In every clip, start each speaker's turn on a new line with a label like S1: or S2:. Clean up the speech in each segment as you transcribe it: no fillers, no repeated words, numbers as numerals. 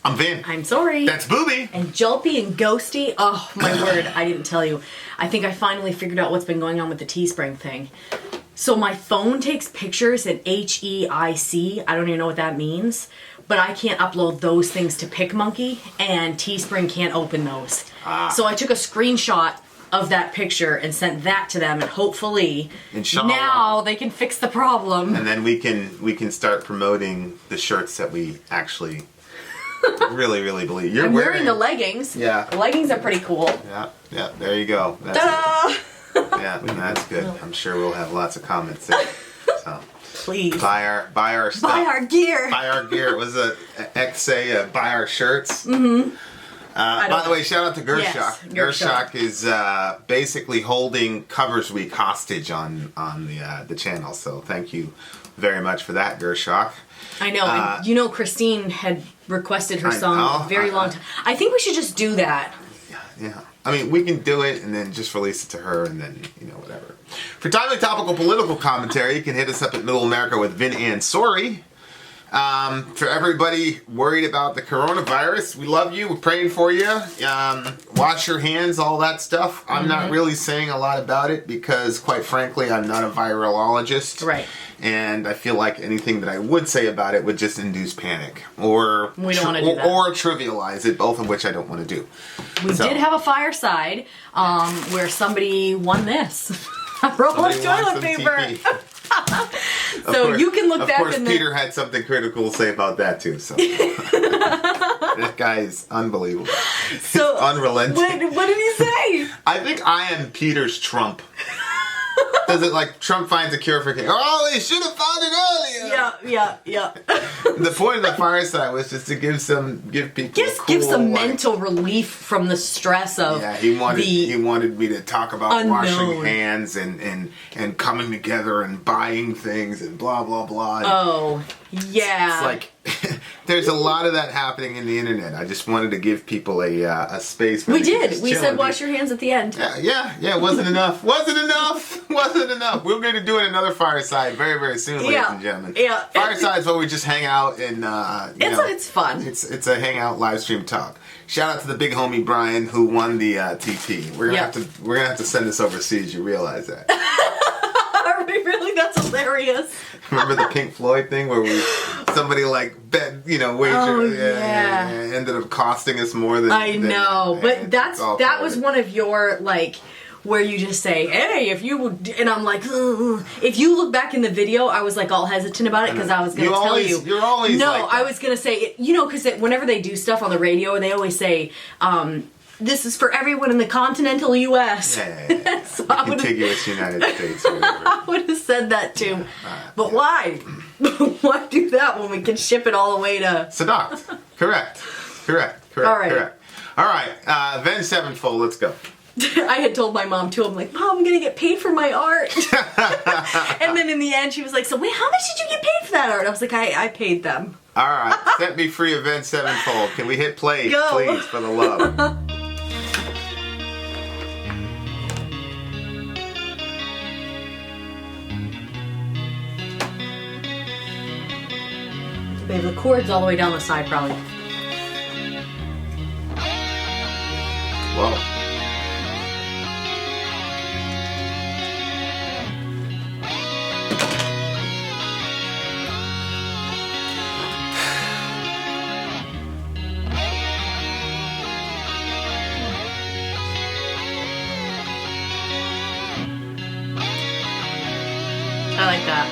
S1: I'm Vin.
S2: I'm Sori.
S1: That's Booby.
S2: And Julpy and Ghosty. Oh, my word. I didn't tell you. I think I finally figured out what's been going on with the Teespring thing. So my phone takes pictures in HEIC. I don't even know what that means. But I can't upload those things to PicMonkey. And Teespring can't open those. So I took a screenshot of that picture and sent that to them. And hopefully now they can fix the problem.
S1: And then we can start promoting the shirts that we actually... really believe.
S2: I'm wearing the leggings.
S1: Yeah.
S2: The leggings are pretty cool.
S1: Yeah, there you go.
S2: Ta-da!
S1: Yeah, that's good. I'm sure we'll have lots of comments there. So
S2: please.
S1: buy our stuff.
S2: Buy our gear.
S1: Buy our gear. Was it X say buy our shirts?
S2: Mm-hmm.
S1: By the way, shout out to Gershok.
S2: Yes,
S1: Gershok is basically holding Covers Week hostage on the channel. So thank you very much for that, Gershok.
S2: I know. And you know, Christine had requested her song a very long time. I think we should just do that.
S1: Yeah. I mean, we can do it and then just release it to her and then, whatever. For timely, topical, political commentary, you can hit us up at Middle America with Vin and Sori. For everybody worried about the coronavirus, we love you. We're praying for you. Wash your hands, all that stuff. I'm not really saying a lot about it because, quite frankly, I'm not a virologist.
S2: Right.
S1: And I feel like anything that I would say about it would just induce panic or
S2: we don't want to do that.
S1: Or trivialize it, both of which I don't want to do.
S2: We did have a fireside where somebody won this. A roll of toilet paper. So you can look back. Of course,
S1: Peter had something critical to say about that too. So this guy is unbelievable.
S2: So
S1: unrelenting.
S2: What did he say?
S1: I think I am Peter's Trump. Does it like Trump finds a cure for cancer? Oh, he should have found it earlier.
S2: Yeah.
S1: The point of the fireside was just to give people
S2: give some mental relief from the stress of.
S1: Yeah, he wanted me to talk about washing hands and coming together and buying things and blah blah blah.
S2: Oh, yeah.
S1: It's like there's a lot of that happening in the internet. I just wanted to give people a space.
S2: We did. We said wash your hands at the end.
S1: Yeah. It wasn't enough. Wasn't enough. We're going to do another fireside very, very soon, ladies and gentlemen. Yeah. Fireside's where we just hang out and
S2: it's fun.
S1: It's a hangout live stream talk. Shout out to the big homie Brian who won the TP. We're gonna have to send this overseas. You realize that?
S2: Are we really? That's hilarious.
S1: Remember the Pink Floyd thing where somebody like bet, ended up costing us more than
S2: I know, but that was one of your like where you just say, hey, if you would, and I'm like, ugh. If you look back in the video, I was like all hesitant about it because I was going to tell you.
S1: You're always
S2: no,
S1: like
S2: I was going to say, because whenever they do stuff on the radio, they always say, this is for everyone in the continental U.S.
S1: Yeah.
S2: So
S1: the contiguous United States. Or whatever.
S2: I would have said that too. But why? Why do that when we can ship it all the way to...
S1: Sadat. Correct. All right. Avenged Sevenfold, let's go.
S2: I had told my mom too. I'm like, Mom, I'm gonna get paid for my art. And then in the end, she was like, so wait, how much did you get paid for that art? I was like, I paid them.
S1: All right, set me free, Avenged Sevenfold. Can we hit play, please, for the love?
S2: Babe, the cord's all the way down the side, probably.
S1: Whoa.
S2: I like that.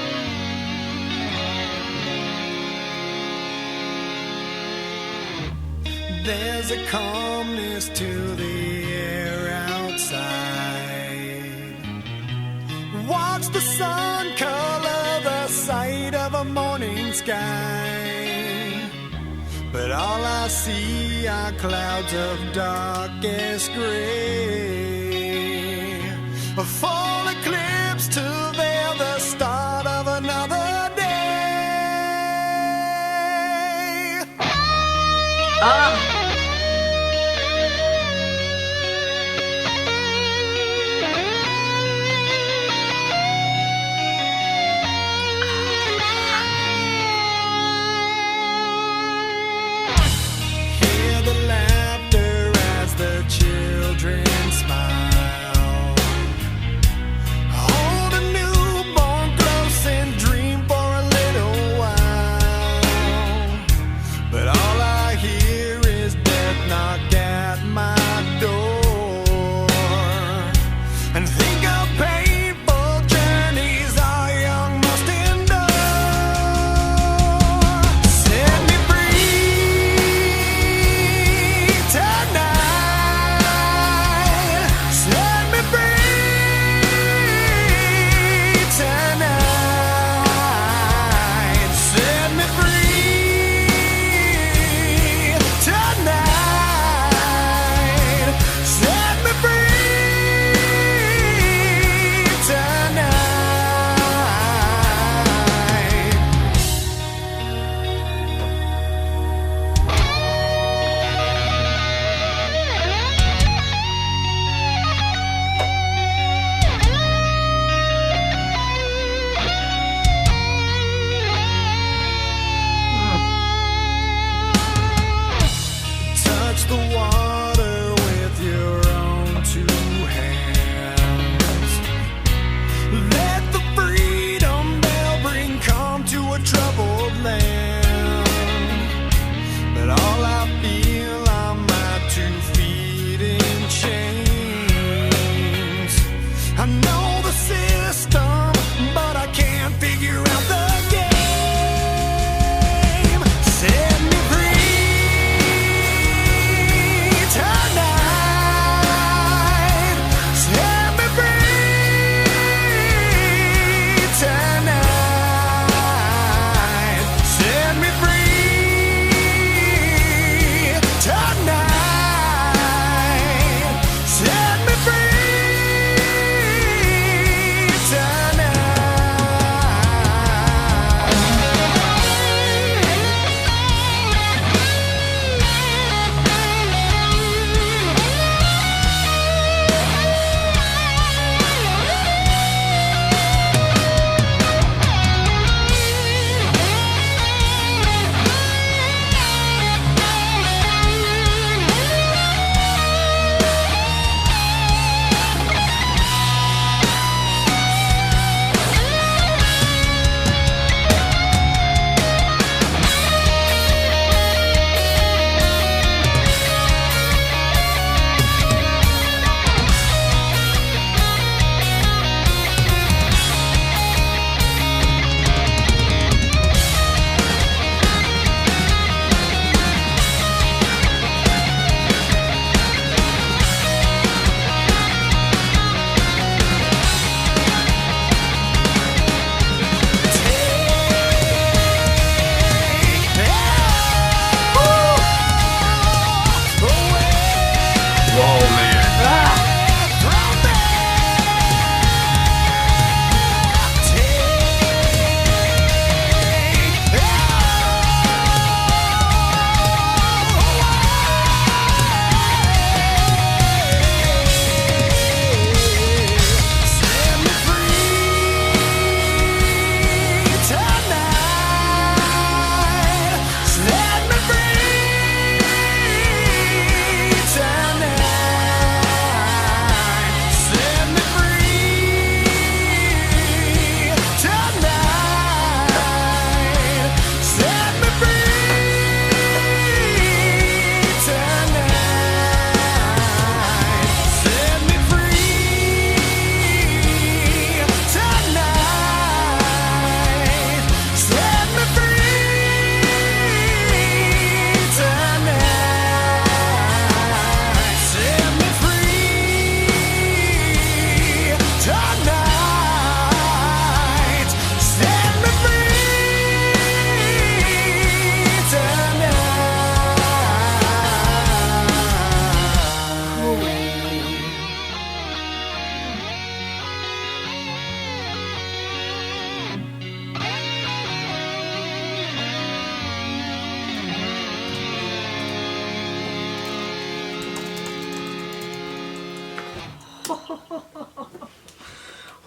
S3: There's a calmness to the air outside. Watch the sun color the sight of a morning sky. But all I see are clouds of darkest gray. A full eclipse to veil the start of another day.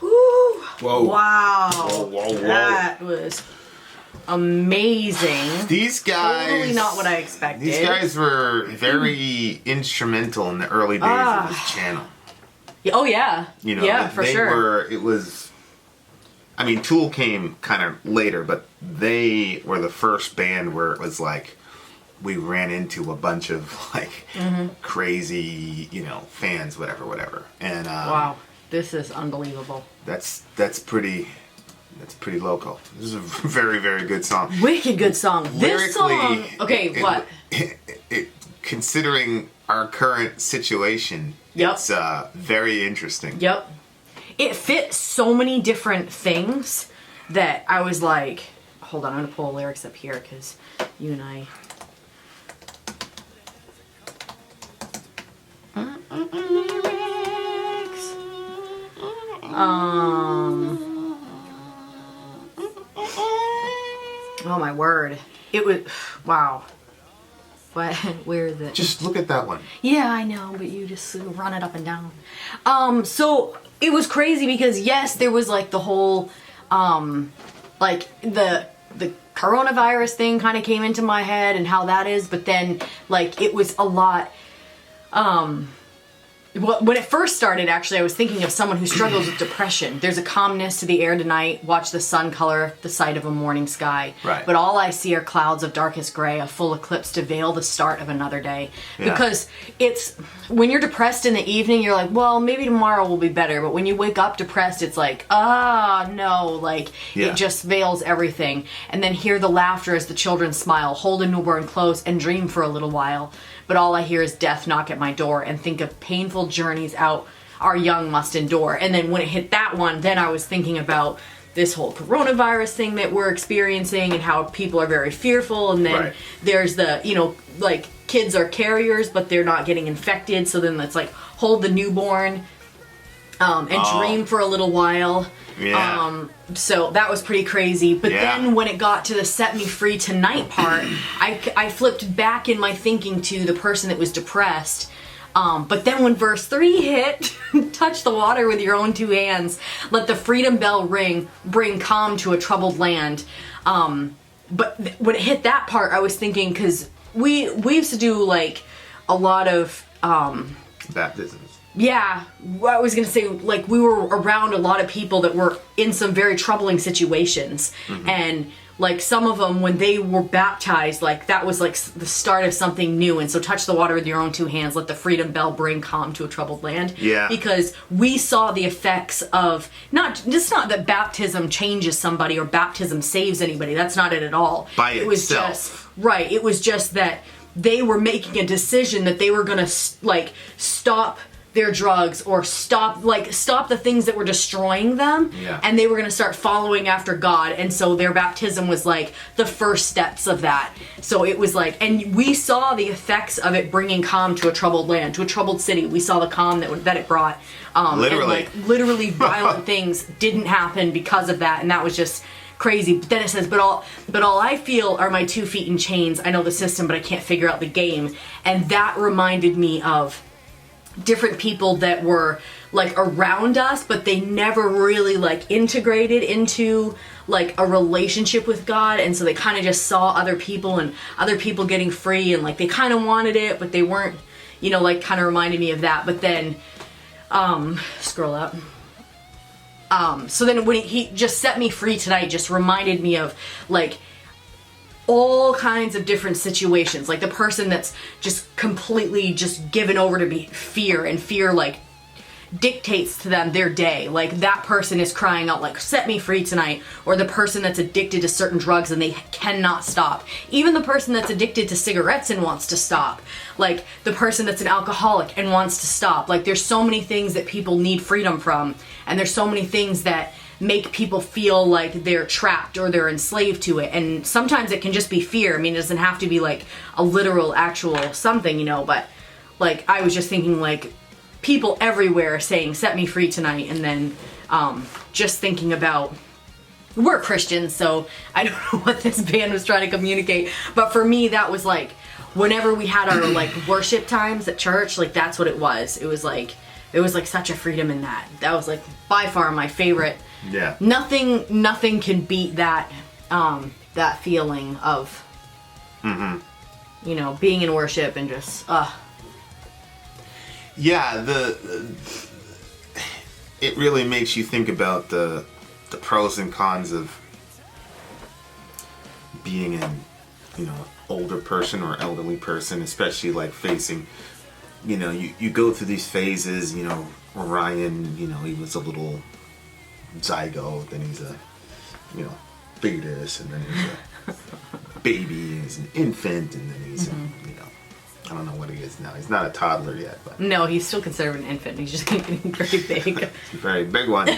S2: Woo.
S1: Whoa.
S2: Wow.
S1: Whoa.
S2: That was amazing.
S1: These guys...
S2: Totally not what I expected.
S1: These guys were very instrumental in the early days of this channel.
S2: Oh, yeah.
S1: You know,
S2: yeah, for sure.
S1: It was... I mean, Tool came kind of later, but they were the first band where it was like, we ran into a bunch of, like, crazy, you know, fans, whatever. And,
S2: wow. This is unbelievable.
S1: That's pretty local. This is a very, very good song.
S2: Wicked good song. This song... Okay, what?
S1: Considering our current situation, it's very interesting.
S2: Yep. It fit so many different things that I was like... Hold on, I'm going to pull the lyrics up here because you and I... Lyrics. Oh my word. It was... Wow. What? Where is it?
S1: Just look at that one.
S2: Yeah, I know, but you just run it up and down. So it was crazy because yes, there was like the whole, like the coronavirus thing kind of came into my head and how that is, but then like it was a lot, when it first started, actually, I was thinking of someone who struggles with depression. There's a calmness to the air tonight. Watch the sun color the sight of a morning sky.
S1: Right.
S2: But all I see are clouds of darkest gray, a full eclipse to veil the start of another day. Yeah. Because it's, when you're depressed in the evening, you're like, well, maybe tomorrow will be better. But when you wake up depressed, it's like, no, like, it just veils everything. And then hear the laughter as the children smile, hold a newborn close, and dream for a little while. But all I hear is death knock at my door and think of painful journeys out our young must endure. And then when it hit that one, then I was thinking about this whole coronavirus thing that we're experiencing and how people are very fearful. And then there's the, you know, like kids are carriers, but they're not getting infected. So then it's like hold the newborn and dream for a little while. Yeah. So that was pretty crazy. But then when it got to the set me free tonight part, I flipped back in my thinking to the person that was depressed. But then when verse 3 hit, touch the water with your own two hands, let the freedom bell ring, bring calm to a troubled land. But when it hit that part, I was thinking, because we used to do like a lot of
S1: baptisms.
S2: Yeah, I was going to say, like, we were around a lot of people that were in some very troubling situations. And, like, some of them, when they were baptized, like, that was, like, the start of something new. And so touch the water with your own two hands, let the freedom bell bring calm to a troubled land. Yeah. Because we saw the effects of, not that baptism changes somebody or baptism saves anybody. That's not it at all.
S1: By itself.
S2: It was just, right, it was just that they were making a decision that they were going to, like, stop their drugs or stop the things that were destroying them, and they were going to start following after God. And so their baptism was like the first steps of that. So it was like, and we saw the effects of it bringing calm to a troubled land, to a troubled city. We saw the calm that it brought.
S1: Literally.
S2: And literally violent things didn't happen because of that, and that was just crazy. But then it says, but all I feel are my 2 feet in chains. I know the system, but I can't figure out the game. And that reminded me of different people that were like around us, but they never really like integrated into like a relationship with God, and so they kind of just saw other people and other people getting free, and like they kind of wanted it, but they weren't, you know, like kind of reminded me of that. But then scroll up. So then when he just set me free tonight, just reminded me of like all kinds of different situations, like the person that's just completely just given over to be fear, and fear like dictates to them their day. Like that person is crying out like, set me free tonight. Or the person that's addicted to certain drugs and they cannot stop. Even the person that's addicted to cigarettes and wants to stop. Like the person that's an alcoholic and wants to stop. Like there's so many things that people need freedom from, and there's so many things that make people feel like they're trapped or they're enslaved to it. And sometimes it can just be fear. I mean, it doesn't have to be like a literal actual something, you know, but like I was just thinking like people everywhere saying set me free tonight, and then just thinking about, we're Christians, so I don't know what this band was trying to communicate, but for me that was like whenever we had our like worship times at church, like that's what it was. It was like There was like such a freedom in that. That was like by far my favorite.
S1: Yeah.
S2: Nothing can beat that that feeling of you know, being in worship and just
S1: Yeah, it really makes you think about the pros and cons of being an, you know, older person or elderly person, especially like facing, you know, you go through these phases, you know, Orion, you know, he was a little zygote, then he's a, you know, fetus, and then he's a baby, and he's an infant, and then he's a, you know, I don't know what he is now. He's not a toddler yet, but
S2: no, he's still considered an infant. He's just getting very big.
S1: he's a very big one.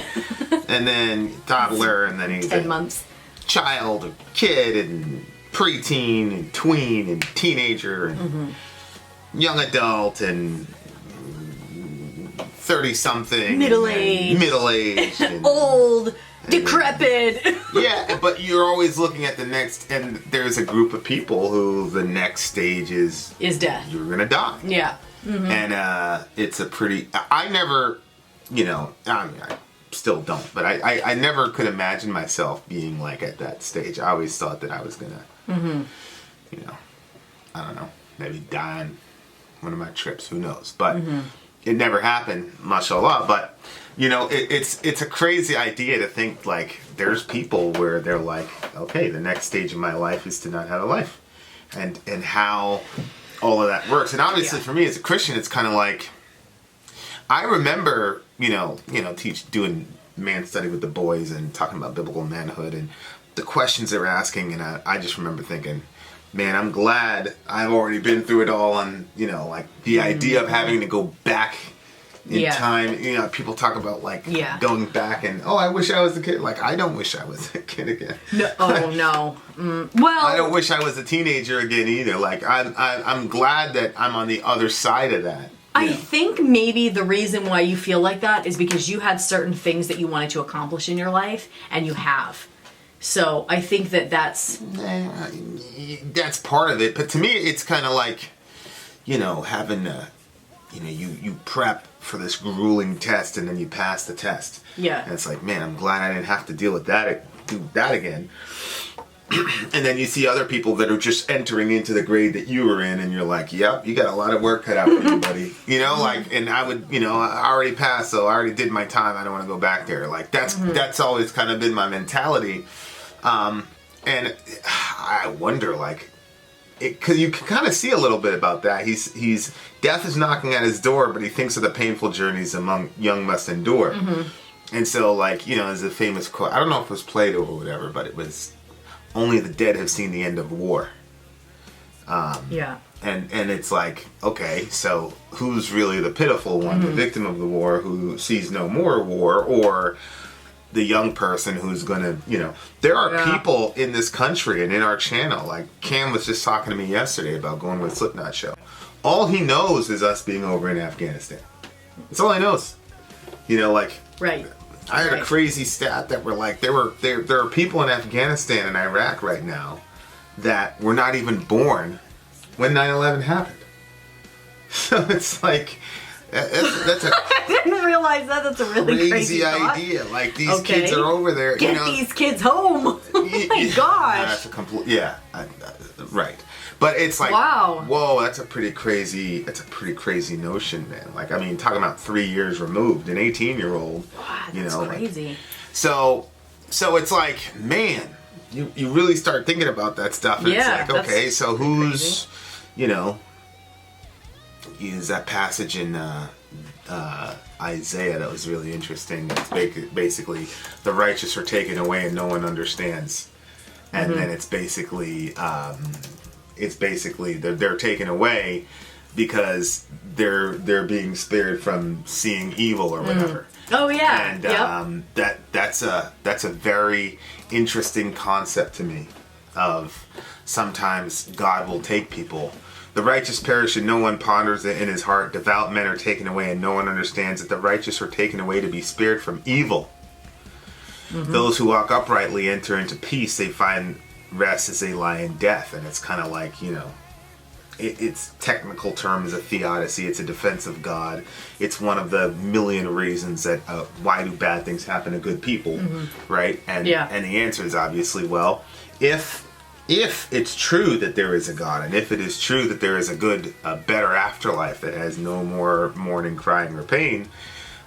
S1: And then toddler, and then he's
S2: 10 months.
S1: Child, or kid, and preteen, and tween, and teenager, and young adult, and 30-something,
S2: middle-aged,
S1: and
S2: old, decrepit.
S1: yeah, but you're always looking at the next, and there's a group of people who the next stage is
S2: death.
S1: You're gonna die.
S2: Yeah.
S1: And it's a pretty. I never, you know, I mean, I still don't, but I never could imagine myself being like at that stage. I always thought that I was gonna, you know, I don't know, maybe die on one of my trips. Who knows? But it never happened, mashallah. But you know, it's a crazy idea to think like there's people where they're like, okay, the next stage of my life is to not have a life, and how all of that works. And obviously for me as a Christian, it's kind of like, I remember, you know, doing man study with the boys and talking about biblical manhood and the questions they were asking, and I just remember thinking, man, I'm glad I've already been through it all. And you know, like the idea of having to go back in time, you know, people talk about like going back and, oh, I wish I was a kid. Like, I don't wish I was a kid again.
S2: No, oh no. Well,
S1: I don't wish I was a teenager again either. Like, I'm glad that I'm on the other side of that.
S2: I think maybe the reason why you feel like that is because you had certain things that you wanted to accomplish in your life, and you have. So I think that's
S1: part of it. But to me, it's kind of like, you know, having a, you know, you prep for this grueling test and then you pass the test.
S2: Yeah.
S1: And it's like, man, I'm glad I didn't have to do that again. And then you see other people that are just entering into the grade that you were in, and you're like, yep, you got a lot of work cut out for you, buddy. You know, like, and I would, you know, I already passed, so I already did my time. I don't want to go back there. Like, that's always kind of been my mentality. And I wonder, like, because you can kind of see a little bit about that. He's death is knocking at his door, but he thinks of the painful journeys among young must endure. And so, like, you know, there's a famous quote. I don't know if it was Plato or whatever, but it was, only the dead have seen the end of war. And it's like, okay, so who's really the pitiful one, the victim of the war who sees no more war, or the young person who's gonna, you know, there are people in this country and in our channel, like Cam was just talking to me yesterday about going to a Slipknot show. All he knows is us being over in Afghanistan. That's all he knows. You know, like, I heard a crazy stat that were like, there are people in Afghanistan and Iraq right now that were not even born when 9/11 happened. So it's like, that's a
S2: I didn't realize that. That's a really crazy
S1: idea. Like, these kids are over there.
S2: Get, you know, these kids home. Oh my gosh.
S1: That's a complete, right. But it's like,
S2: wow.
S1: Whoa, that's a pretty crazy notion, man. Like, I mean, talking about 3 years removed, an 18-year-old.
S2: Wow,
S1: you
S2: that's
S1: know,
S2: crazy.
S1: Like, so it's like, man, you really start thinking about that stuff, and it's like, okay, so who's, you know, is that passage in Isaiah that was really interesting. It's basically the righteous are taken away and no one understands, and then it's basically they're taken away because they're being spared from seeing evil or whatever.
S2: Oh yeah,
S1: and that's a very interesting concept to me. Of sometimes God will take people. The righteous perish and no one ponders it in his heart. Devout men are taken away and no one understands that the righteous are taken away to be spared from evil. Those who walk uprightly enter into peace. They find rest as they lie in death. And it's kind of like, you know, its technical term is a theodicy. It's a defense of God. It's one of the million reasons that why do bad things happen to good people, right? And and the answer is obviously, well, if it's true that there is a God, and if it is true that there is a better afterlife that has no more mourning, crying, or pain,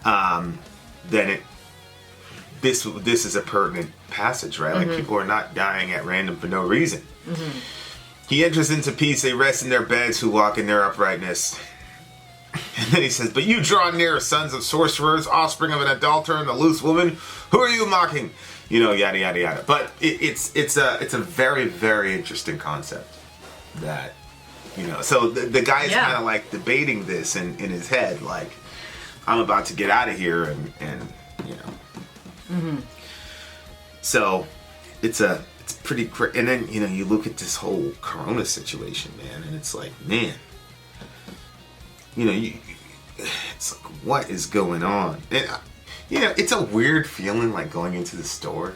S1: then this is a pertinent passage, right? Like, people are not dying at random for no reason. He enters into peace, they rest in their beds who walk in their uprightness. And then he says, but you draw near, sons of sorcerers, offspring of an adulterer and the loose woman, who are you mocking? You know, yada yada yada. But it's a very, very interesting concept that, you know, so the guy's kind of like debating this in his head, like, I'm about to get out of here, and you know. So it's pretty crazy. And then, you know, you look at this whole corona situation, man, and it's like, man, you know, it's like, what is going on? And, you know, it's a weird feeling, like, going into the store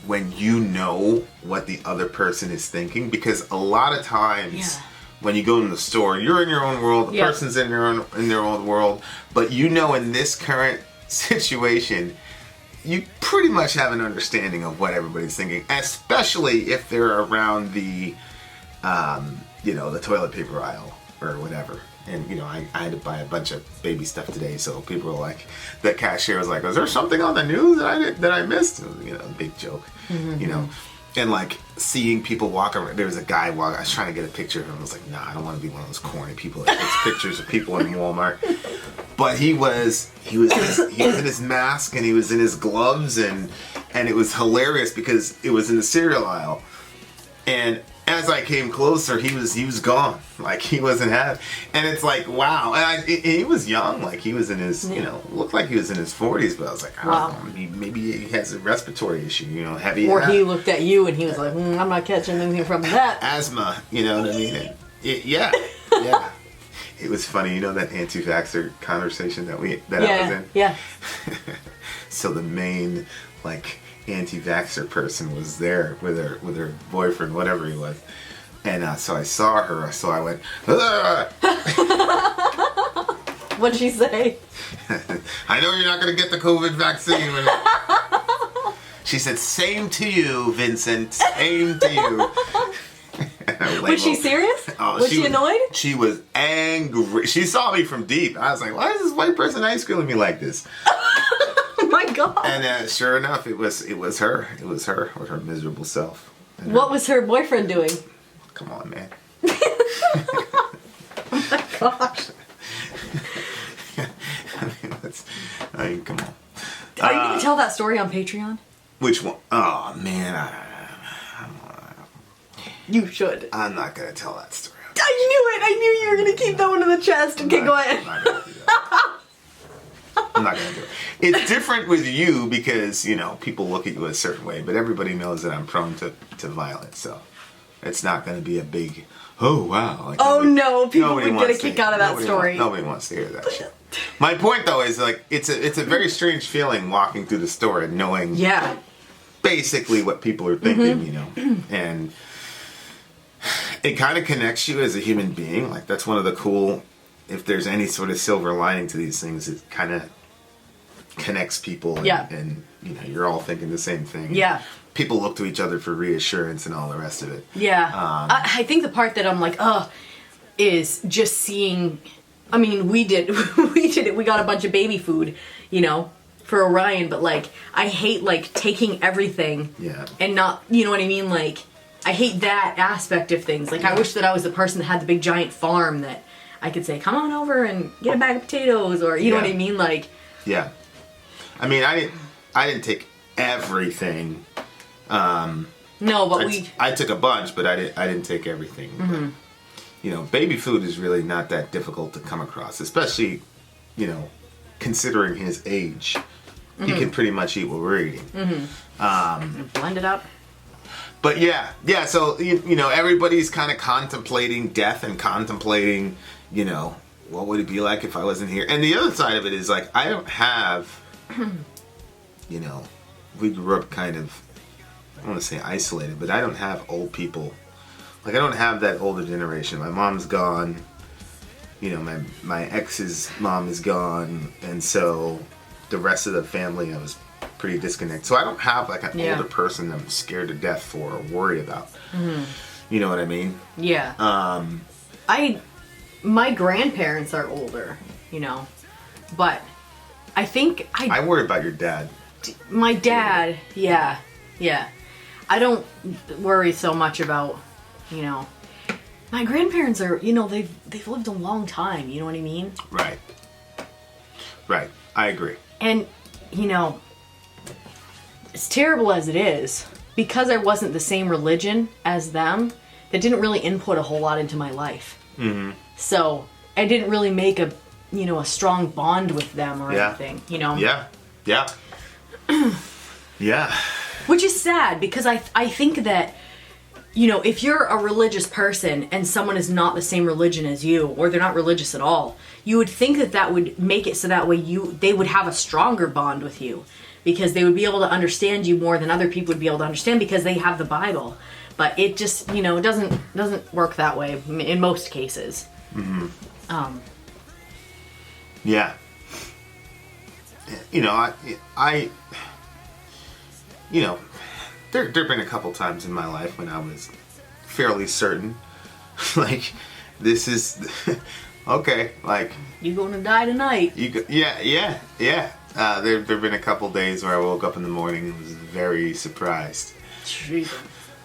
S1: when you know what the other person is thinking, because a lot of times when you go in the store, you're in your own world, the person's in their own world, but you know, in this current situation, you pretty much have an understanding of what everybody's thinking, especially if they're around the, you know, the toilet paper aisle or whatever. And, you know, I had to buy a bunch of baby stuff today, so people were like, the cashier was like, was there something on the news that I missed? You know, big joke, you know. And, like, seeing people walk around, there was a guy walking, I was trying to get a picture of him. I was like, nah, I don't want to be one of those corny people that takes pictures of people in Walmart. But he was in his mask, and he was in his gloves, and it was hilarious because it was in the cereal aisle. And as I came closer, he was gone. Like, he wasn't and it's like, wow. And he was young, like, he was in his, you know, looked like he was in his 40s, but I was like, I don't know, maybe he has a respiratory issue, you know, heavy.
S2: Or he looked at you and he was like, I'm not catching anything from that.
S1: Asthma, you know what I mean? Yeah. It was funny, you know, that anti-vaxxer conversation that I was in? Yeah. So the Maine, like, anti-vaxxer person was there with her boyfriend, whatever he was, and so I saw her, so I went,
S2: what'd she say?
S1: I know you're not gonna get the COVID vaccine. She said, same to you, Vincent, same to you.
S2: Was she serious? Was she annoyed?
S1: She was angry. She saw me from deep. I was like, why is this white person ice creaming me like this?
S2: Oh my god!
S1: And sure enough, it was her. It was her with her miserable self. And
S2: what was her boyfriend doing?
S1: Come on, man.
S2: Oh my gosh!
S1: I mean, come on.
S2: Are you going to tell that story on Patreon?
S1: Which one? Oh man,
S2: you should.
S1: I'm not going to tell that story.
S2: I knew it. I knew you were going to keep that one to the chest. Okay, go ahead.
S1: I'm not going to do it. It's different with you because, you know, people look at you a certain way, but everybody knows that I'm prone to violence, so it's not going to be a big, oh, wow. Like,
S2: no, people would get a kick out of that story.
S1: Nobody wants to hear that shit. My point, though, is, like, it's a very strange feeling walking through the store and knowing basically what people are thinking, you know, and it kind of connects you as a human being. Like, that's one of the cool, if there's any sort of silver lining to these things, it kind of connects people and you know, you're all thinking the same thing. Yeah. People look to each other for reassurance and all the rest of it. Yeah.
S2: I think the part that I'm like, is just seeing, I mean, we did it. We got a bunch of baby food, you know, for Orion, but like, I hate like taking everything and not, you know what I mean? Like, I hate that aspect of things. Like, I wish that I was the person that had the big giant farm that I could say, come on over and get a bag of potatoes, or, you know what I mean? Like,
S1: yeah. I mean, I didn't take everything.
S2: No, but
S1: I took a bunch, but I didn't take everything. Mm-hmm. But, you know, baby food is really not that difficult to come across, especially, you know, considering his age. Mm-hmm. He can pretty much eat what we're eating. Mm-hmm.
S2: Blend it up.
S1: But yeah. So you know, everybody's kind of contemplating death and contemplating, you know, what would it be like if I wasn't here? And the other side of it is like, I don't have, you know, we grew up kind of, I don't want to say isolated, but I don't have old people like I don't have that older generation. My mom's gone. You know, my ex's mom is gone, and so the rest of the family I was pretty disconnected. So I don't have like an older person that I'm scared to death for or worry about. Mm-hmm. You know what I mean?
S2: Yeah. My grandparents are older, you know, but I think
S1: I worry about your dad.
S2: My dad, yeah. I don't worry so much about, you know, my grandparents are, you know, they've lived a long time, you know what I mean?
S1: Right. I agree.
S2: And, you know, as terrible as it is, because I wasn't the same religion as them, that didn't really input a whole lot into my life. Mm-hmm. So I didn't really make a strong bond with them or anything, you know?
S1: Yeah. Yeah.
S2: Which is sad, because I think that, you know, if you're a religious person and someone is not the same religion as you, or they're not religious at all, you would think that would make it so that way they would have a stronger bond with you, because they would be able to understand you more than other people would be able to understand, because they have the Bible. But it just, you know, it doesn't work that way in most cases. Mm-hmm.
S1: Yeah. You know, I you know, there've been a couple times in my life when I was fairly certain, like, this is okay. Like,
S2: you gonna die tonight?
S1: Yeah. There've been a couple days where I woke up in the morning and was very surprised.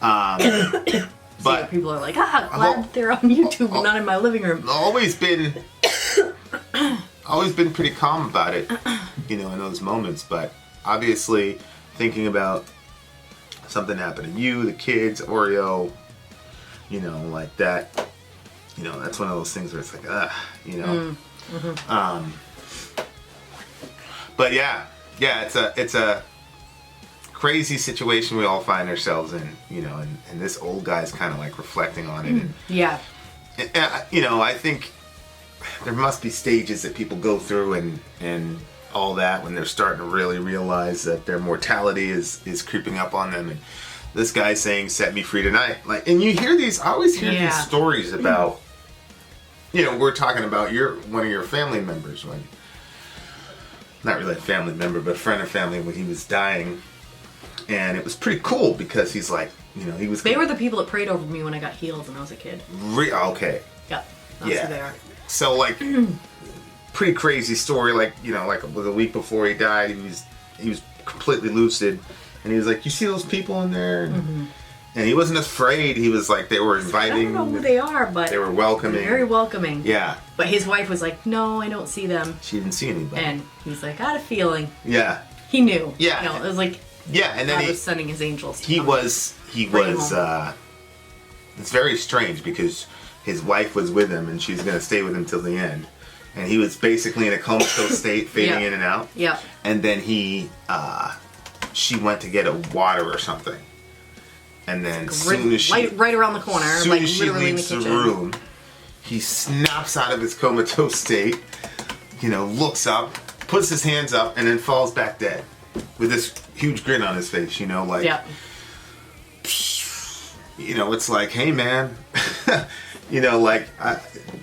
S1: But
S2: people are like, glad they're on YouTube and not in my living room.
S1: Always been pretty calm about it, you know, in those moments. But obviously, thinking about something happening to you, the kids, Oreo, you know, like that, you know, that's one of those things where it's like, you know. Mm-hmm. But yeah, it's a crazy situation we all find ourselves in, you know, and this old guy's kind of like reflecting on it. And, you know, I think there must be stages that people go through and all that when they're starting to really realize that their mortality is creeping up on them. And this guy's saying, "Set me free tonight." Like, and you hear these, I always hear these stories about, you know, we're talking about one of your family members, when, not really a family member, but a friend of family, when he was dying. And it was pretty cool because he's like, you know, he was...
S2: They were the people that prayed over me when I got healed when I was a kid.
S1: Okay.
S2: Yep. That's who they are.
S1: So, like, pretty crazy story. Like, you know, like a week before he died, he was completely lucid. And he was like, "You see those people in there?" And he wasn't afraid. He was like, they were inviting.
S2: I don't know who they are, but...
S1: They were welcoming.
S2: Very welcoming.
S1: Yeah.
S2: But his wife was like, "No, I don't see them."
S1: She didn't see anybody.
S2: And he's like, "I had a feeling."
S1: Yeah.
S2: He knew.
S1: Yeah.
S2: You know, it was like...
S1: Yeah, and then
S2: God was sending his angels to
S1: he was it's very strange because his wife was with him and she's going to stay with him till the end. And he was basically in a comatose state, fading in and out.
S2: Yeah.
S1: And then she went to get a water or something. And then soon as she...
S2: Right around the corner.
S1: Soon
S2: like
S1: as she
S2: literally
S1: leaves
S2: in
S1: the
S2: the kitchen.
S1: room, he snaps out of his comatose state, you know, looks up, puts his hands up, and then falls back dead. With this huge grin on his face, you know, like...
S2: Yeah.
S1: You know, it's like, hey, man. You know, like...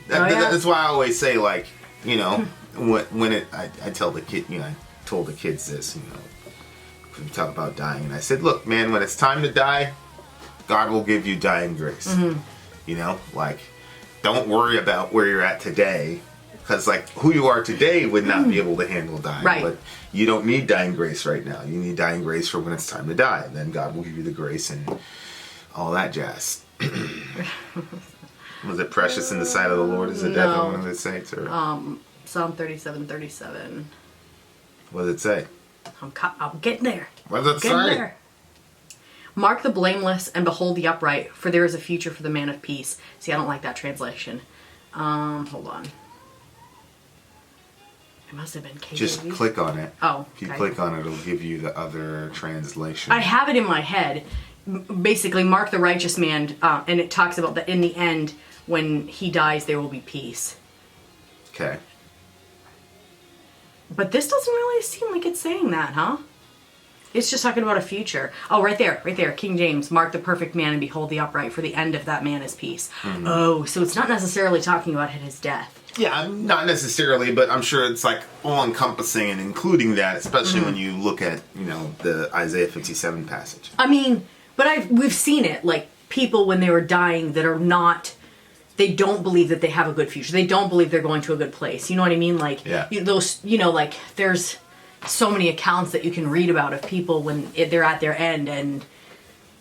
S1: That's why I always say, like, you know, I tell the kid, you know, I told the kids this, you know, we talk about dying, and I said, look, man, when it's time to die, God will give you dying grace. Mm-hmm. You know, like, don't worry about where you're at today, because, like, who you are today would not be able to handle dying.
S2: Right.
S1: But you don't need dying grace right now. You need dying grace for when it's time to die. And then God will give you the grace and all that jazz. Was it precious in the sight of the Lord is the death of one of the saints? Or?
S2: Psalm 37:37.
S1: What does it say?
S2: I'm getting there.
S1: What does it say?
S2: There. Mark the blameless and behold the upright, for there is a future for the man of peace. See, I don't like that translation. Hold on. It must have been KJV.
S1: Just click on it.
S2: Oh,
S1: If you click on it, it'll give you the other translation.
S2: I have it in my head. Basically, mark the righteous man, and it talks about that in the end, when he dies, there will be peace.
S1: Okay.
S2: But this doesn't really seem like it's saying that, huh? It's just talking about a future. Oh, right there. King James, mark the perfect man and behold the upright, for the end of that man is peace. Mm-hmm. Oh, so it's not necessarily talking about his death.
S1: Yeah, not necessarily, but I'm sure it's like all-encompassing and including that, especially when you look at, the Isaiah 57 passage.
S2: I mean, but we've seen it, like, people when they were dying that are not, they don't believe that they have a good future. They don't believe they're going to a good place. You know what I mean? Like, like, there's so many accounts that you can read about of people when they're at their end and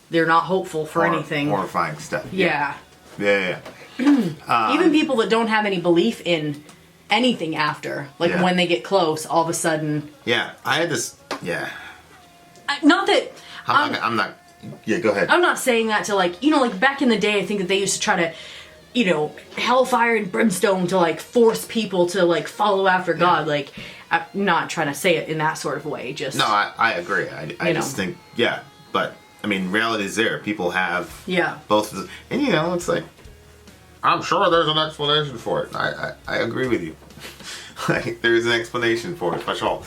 S2: they're not hopeful for anything.
S1: Horrifying stuff.
S2: Yeah.
S1: Yeah.
S2: Even people that don't have any belief in anything after, like when they get close, all of a sudden.
S1: Yeah, I had this. Yeah.
S2: Not that.
S1: I'm not. Yeah, go ahead.
S2: I'm not saying that to like back in the day, I think that they used to try to, hellfire and brimstone to like force people to like follow after God. Like, I'm not trying to say it in that sort of way. Just
S1: no, I agree. I just think but I mean, reality is there. People have both, of the, and it's like. I'm sure there's an explanation for it. I agree with you. Like, there's an explanation for it, for sure.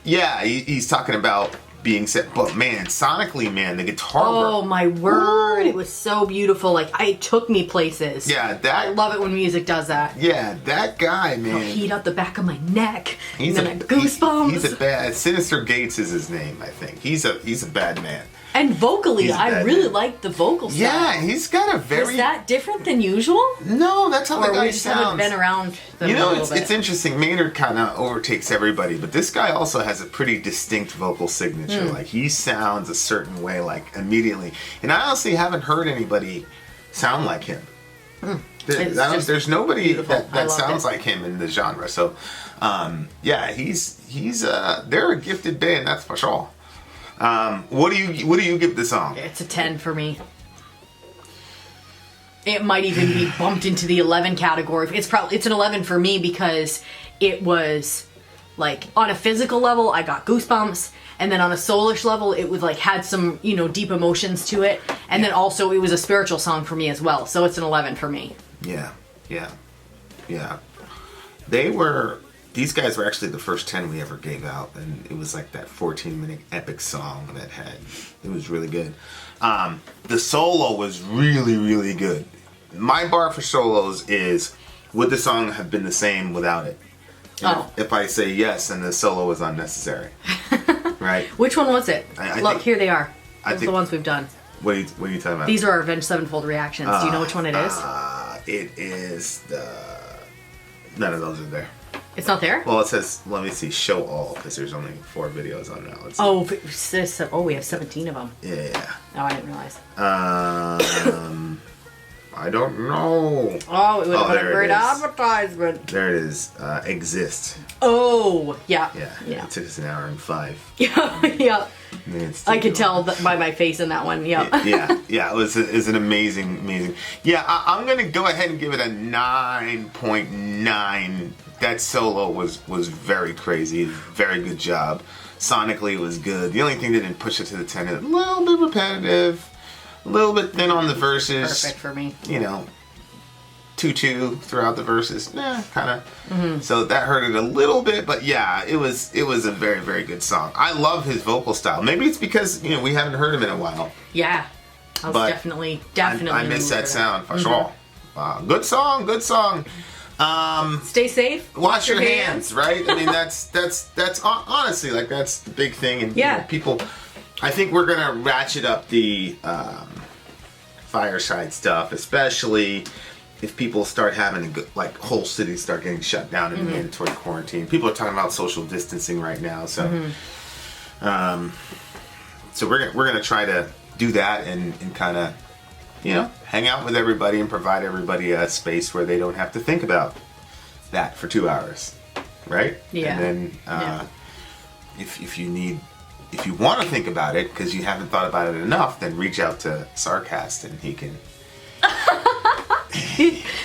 S1: He's talking about being set. But man, sonically, man, the guitar
S2: Oh
S1: work.
S2: my word!
S1: Woo!
S2: It was so beautiful. Like, it took me places.
S1: Yeah,
S2: I love it when music does that.
S1: Yeah, that guy, man.
S2: It'll heat up the back of my neck. And then I goosebumps.
S1: He's a bad. Sinister Gates is his name, I think. He's a bad man.
S2: And vocally, I really liked the vocal style.
S1: Yeah, he's got a very...
S2: Was that different than usual?
S1: No, that's how the guy
S2: we just
S1: sounds.
S2: haven't been around them a little bit.
S1: It's interesting. Maynard kind of overtakes everybody, but this guy also has a pretty distinct vocal signature. Like, he sounds a certain way, like, immediately. And I honestly haven't heard anybody sound like him. There's nobody that sounds like him in the genre. So, he's they're a gifted band, that's for sure. What do you give the song?
S2: It's a 10 for me. It might even be bumped into the 11 category. It's an 11 for me because it was like on a physical level I got goosebumps, and then on a soulish level it was like had some deep emotions to it, and then also it was a spiritual song for me as well. So it's an 11 for me. Yeah.
S1: These guys were actually the first 10 we ever gave out, and it was like that 14-minute epic song it was really good. The solo was really, really good. My bar for solos is, would the song have been the same without it? If I say yes, then the solo was unnecessary. Right?
S2: Which one was it? Look, here they are. Those are the ones we've done.
S1: What are you talking about?
S2: These are our Avenged Sevenfold reactions. Do you know which one it is?
S1: It is none of those are there.
S2: It's not there?
S1: Well, it says, let me see, show all, because there's only 4 videos on now.
S2: We have 17 of them.
S1: Yeah.
S2: Oh, I didn't realize.
S1: I don't know.
S2: Oh, it would have been a great advertisement.
S1: There it is. Exist.
S2: Oh, yeah.
S1: Yeah. It took us an hour and 5.
S2: Yeah. I could tell by my face in that one. Yeah.
S1: Yeah. It was an amazing. Yeah, I'm going to go ahead and give it a 9.9. That solo was very crazy. Very good job. Sonically, it was good. The only thing that didn't push it to the 10 is a little bit repetitive, a little bit thin on the verses.
S2: Perfect for me.
S1: 2-2 throughout the verses. Kind of. Mm-hmm. So that hurt it a little bit, but yeah, it was a very, very good song. I love his vocal style. Maybe it's because we haven't heard him in a while.
S2: Yeah, I was definitely.
S1: I miss that sound for sure. Good song.
S2: Stay safe.
S1: Wash your hands, right? I mean, that's honestly, like, that's the big thing. And people, I think we're gonna ratchet up the fireside stuff, especially if people start having whole cities start getting shut down in mandatory quarantine. People are talking about social distancing right now, so so we're gonna try to do that and kind of hang out with everybody and provide everybody a space where they don't have to think about that for 2 hours, right?
S2: Yeah.
S1: And then if you want to think about it because you haven't thought about it enough, then reach out to Sarcast and he can.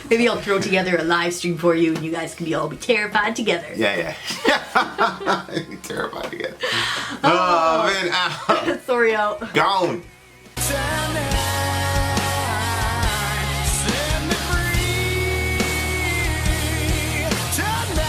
S2: Maybe I'll throw together a live stream for you, and you guys can all be terrified together.
S1: Yeah. Be terrified together. Oh man,
S2: Sorry out.
S1: Gone.
S3: Set me free tonight.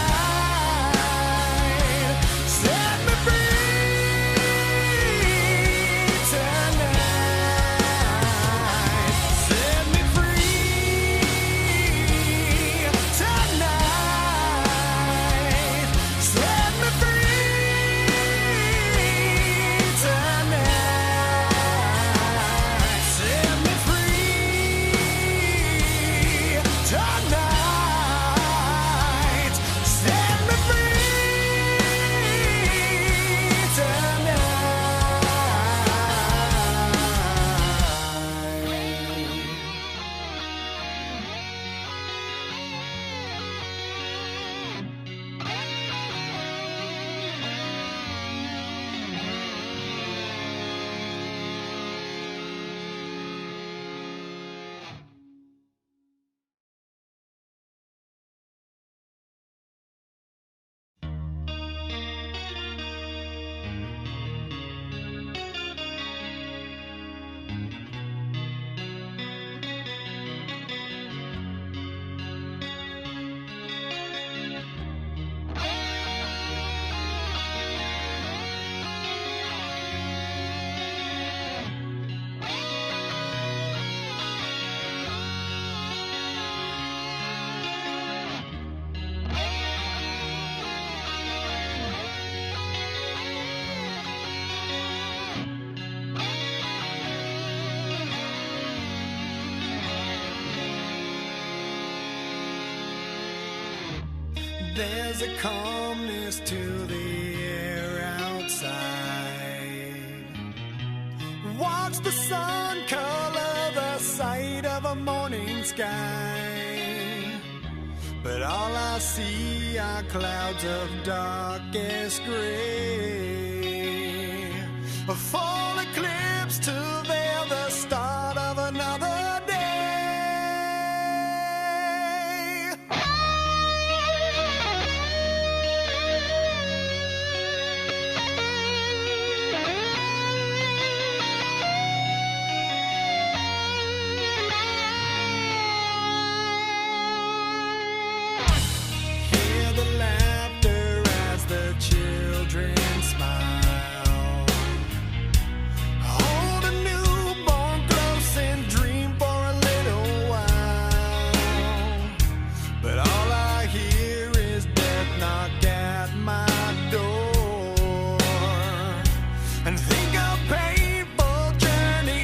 S3: There's a calmness to the air outside. Watch the sun color the sight of a morning sky. But all I see are clouds of darkest gray. A fall eclipse to